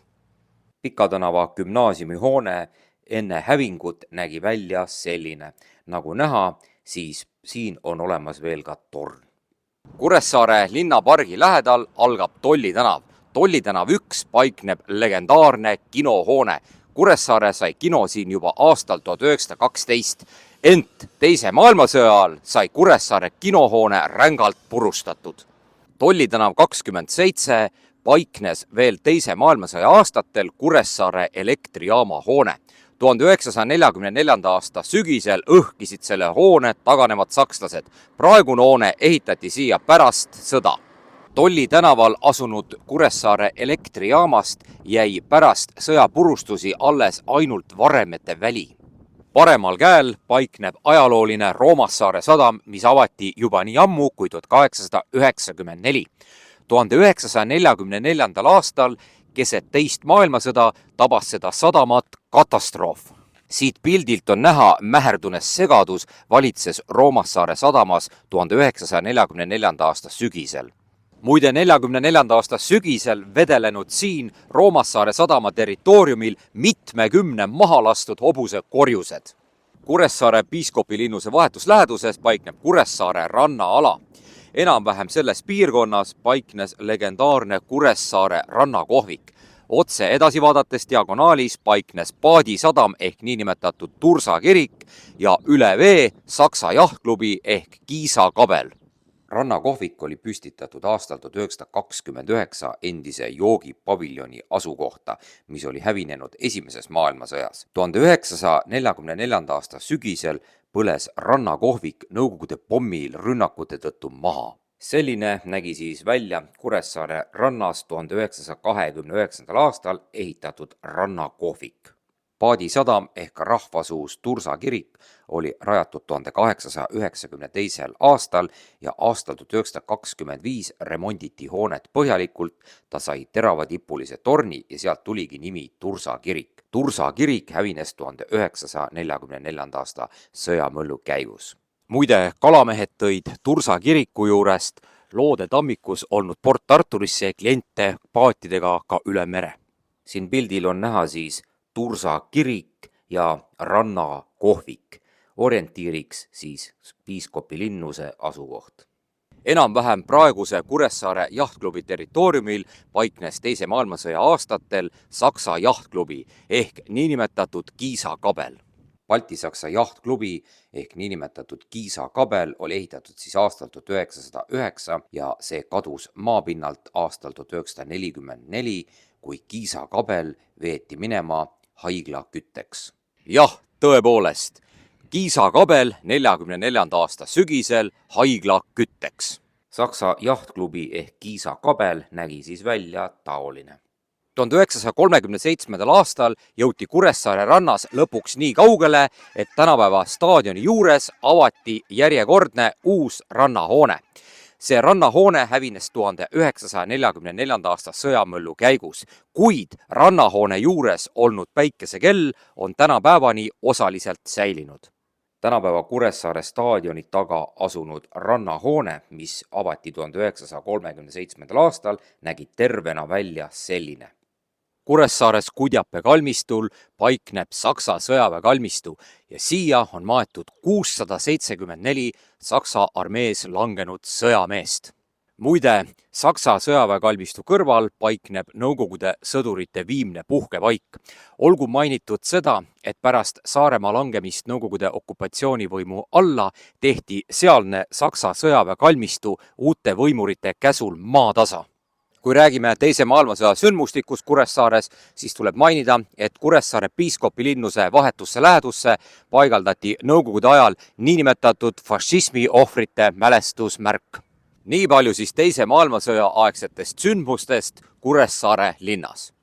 Pika tänava gümnaasiumihoone enne hävingut nägi välja selline. Nagu näha, siis siin on olemas veel ka torn. Kuressaare linnapargi lähedal algab Tolli tänav. Tolli tänav 1 paikneb legendaarne kinohoone. Kuressaare sai kino siin juba aastal 1912. Ent teise maailmasõja ajal sai Kuressaare kinohoone rängalt purustatud. Tolli tänav 27 paiknes veel teise maailmasõja aastatel Kuressaare elektrijaama hoone. 1944. aasta sügisel õhkisid selle hoone taganevad sakslased. Praegune hoone ehitati siia pärast sõda. Tolli tänaval asunud Kuressaare elektrijaamast jäi pärast sõjapurustusi alles ainult varemete väli. Paremal käel paikneb ajalooline Roomassaare sadam, mis avati juba nii ammu kui 1894. 1944. aastal keset teist maailmasõda tabas seda sadamat katastroof. Siit pildilt on näha mäherdune segadus valitses Roomassaare sadamas 1944. aasta sügisel. Muide 44. aasta sügisel vedelenud siin Roomassaare sadama territooriumil mitmekümne mahalastud hobuse korjused. Kuressaare piiskopilinnuse vahetusläheduses paikneb Kuressaare rannaala. Enam-vähem selles piirkonnas paiknes legendaarne Kuressaare rannakohvik. Otse edasi vaadates diagonaalis paiknes Paadi sadam ehk niinimetatud Tursa kirik ja üle vee Saksa jahtklubi ehk Kiisa kabel. Rannakohvik oli püstitatud aastal 1929 endise joogipaviljoni asukohta, mis oli hävinenud esimeses maailmasõjas. 1944. aasta sügisel põles rannakohvik Nõukogude pommil rünnakute tõttu maha. Selline nägi siis välja Kuressaare rannas 1929. aastal ehitatud rannakohvik. Paadi sadam ehk rahvasuus Tursa kirik oli rajatud 1892. aastal ja aastal 1925 remonditi hoonet põhjalikult, ta sai teravadipulise torni ja sealt tuligi nimi Tursa kirik. Tursa kirik hävines 1944. aasta sõjamöllu käigus. Muide, kalamehed tõid Tursa kiriku juurest Loode tammikus olnud Port Arturisse kliente paatidega ka üle mere. Siin pildil on näha siis Tursa kirik ja rannakohvik, orientiiriks siis piiskopilinnuse asukoht. Enam-vähem praeguse Kuressaare jahtklubi territooriumil paiknes teise maailmasõja aastatel Saksa jahtklubi ehk niinimetatud Kiisa kabel. Balti-Saksa jahtklubi ehk niinimetatud Kiisa kabel oli ehitatud siis aastal 1909 ja see kadus maapinnalt aastal 1944, kui Kiisa kabel veeti minema haigla kütteks. Jah, tõepoolest, Kiisa kabel 44. aasta sügisel haigla kütteks. Saksa jahtklubi ehk Kiisa kabel nägi siis välja taoline. 1937. aastal jõuti Kuressaare rannas lõpuks nii kaugele, et tänapäeva staadioni juures avati järjekordne uus rannahoone. See rannahoone hävines 1944. aasta sõjamöllu käigus, kuid rannahoone juures olnud päikesekell on tänapäevani osaliselt säilinud. Tänapäeva Kuressaare staadioni taga asunud rannahoone, mis avati 1937. aastal, nägi tervena välja selline. Kuressaares Kudjape kalmistul paikneb Saksa sõjaväekalmistu ja siia on maetud 674 Saksa armees langenud sõjameest. muide, Saksa sõjaväekalmistu kõrval paikneb Nõukogude sõdurite viimne puhkepaik. Olgu mainitud seda, et pärast Saaremaa langemist Nõukogude okupatsioonivõimu alla tehti sealne Saksa sõjaväekalmistu uute võimurite käsul maatasa. Kui räägime Teise maailmasõja sündmustikust Kuressaares, siis tuleb mainida, et Kuressaare piiskopi linnuse vahetusse lähedusse paigaldati Nõukogude ajal niinimetatud fašismi ohvrite mälestusmärk. Nii palju siis Teise maailmasõja aegsetest sündmustest Kuressaare linnas.